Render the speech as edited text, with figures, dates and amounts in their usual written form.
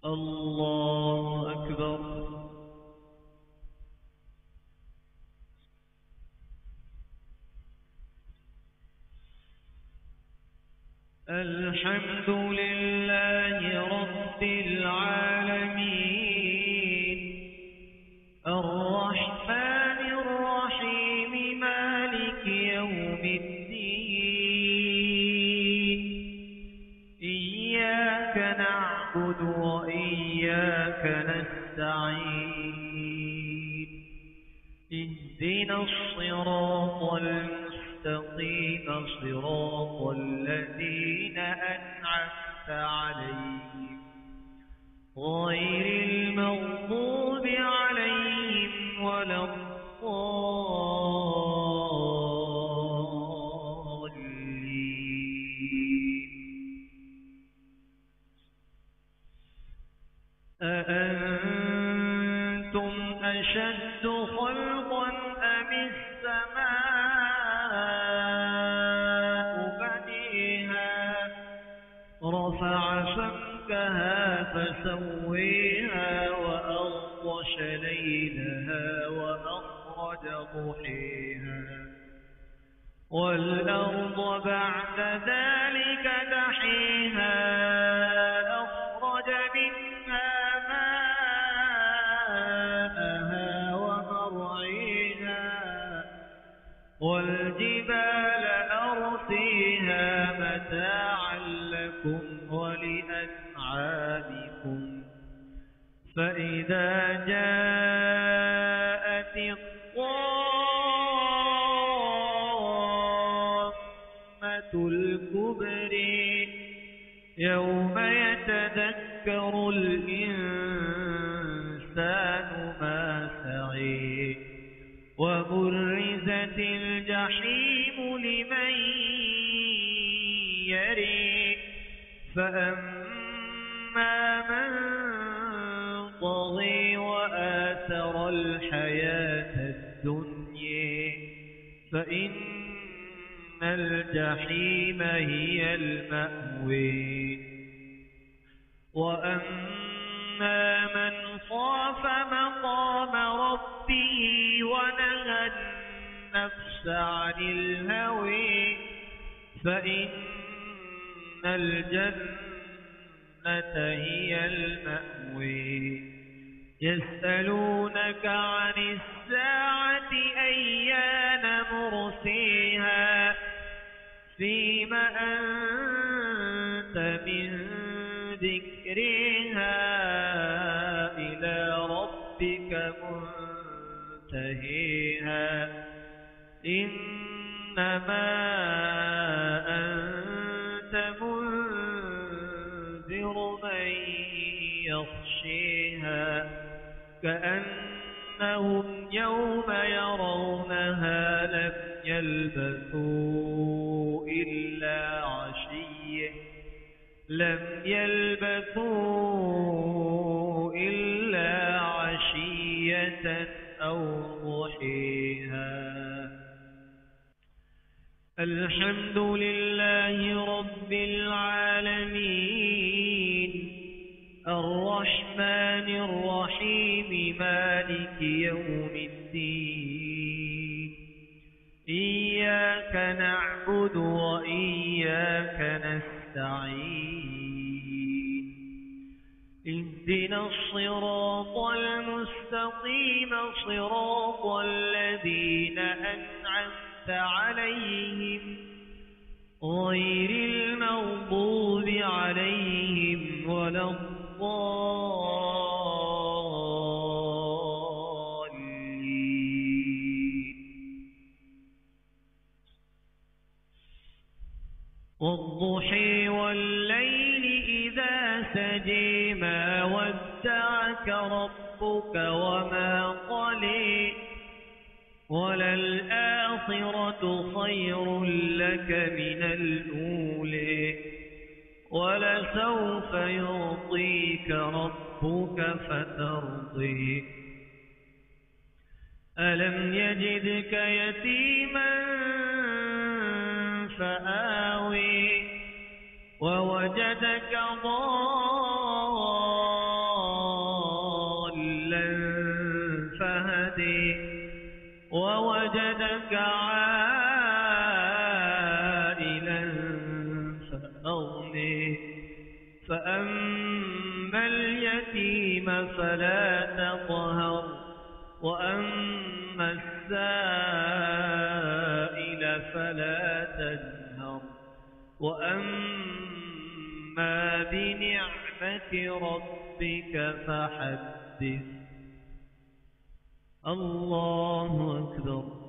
الله أكبر. الحمد لله رب العالمين الرحمن الرحيم مالك يوم الدين إياك نعبد وإياك نستعين اهدنا الصراط المستقيم صراط الذين أنعمت عليهم غير المغضوب عليهم ولا الضالين. أأنتم أشد خلقا أم السماء بنيها رفع سمكها فسويها وأغطش ليلها وأخرج ضحيها والأرض بعد ذلك دحيها أخرج منها ماءها ومرعيها والجبال أرسيها متاعا لكم ولأنعامكم فإذا جاءت الطامة الكبر يوم يتذكر الإنسان ما سعي وبرزت الجحيم لمن يري فأما من طغي وآثر الحياة الدنيا فإن الجحيم هي المأوى وأما من خاف مقام ربه ونهى النفس عن الهوى فإن الجنة هي المأوى يسألونك عن الساعة أيان مرسيها فيم أنت من ذكرها إلى ربك منتهيها إنما أنت منذر من يخشيها كأنهم يوم يرونها لم يلبثوا إلا عشية أو ضحيها. الحمد لله رب العالمين الرحمن الرحيم مالك يوم الدين إياك نعبد وإياك نستعين اهدنا الصراط المستقيم صراط الذين أنعمت عليهم غير المغضوب عليهم ولا الضالين. والضحى والليل إذا سجى ما ودعك ربك وما قلى وللآخرة خير لك من الأولى ولسوف يعطيك ربك فترضي ألم يجدك يتيما فآوي ووجدك ضالا ووجدك عائلا فأغني فأما اليتيم فلا تقهر وأما السائل فلا تنهر وأما بنعمة ربك فحدث. الله أكبر.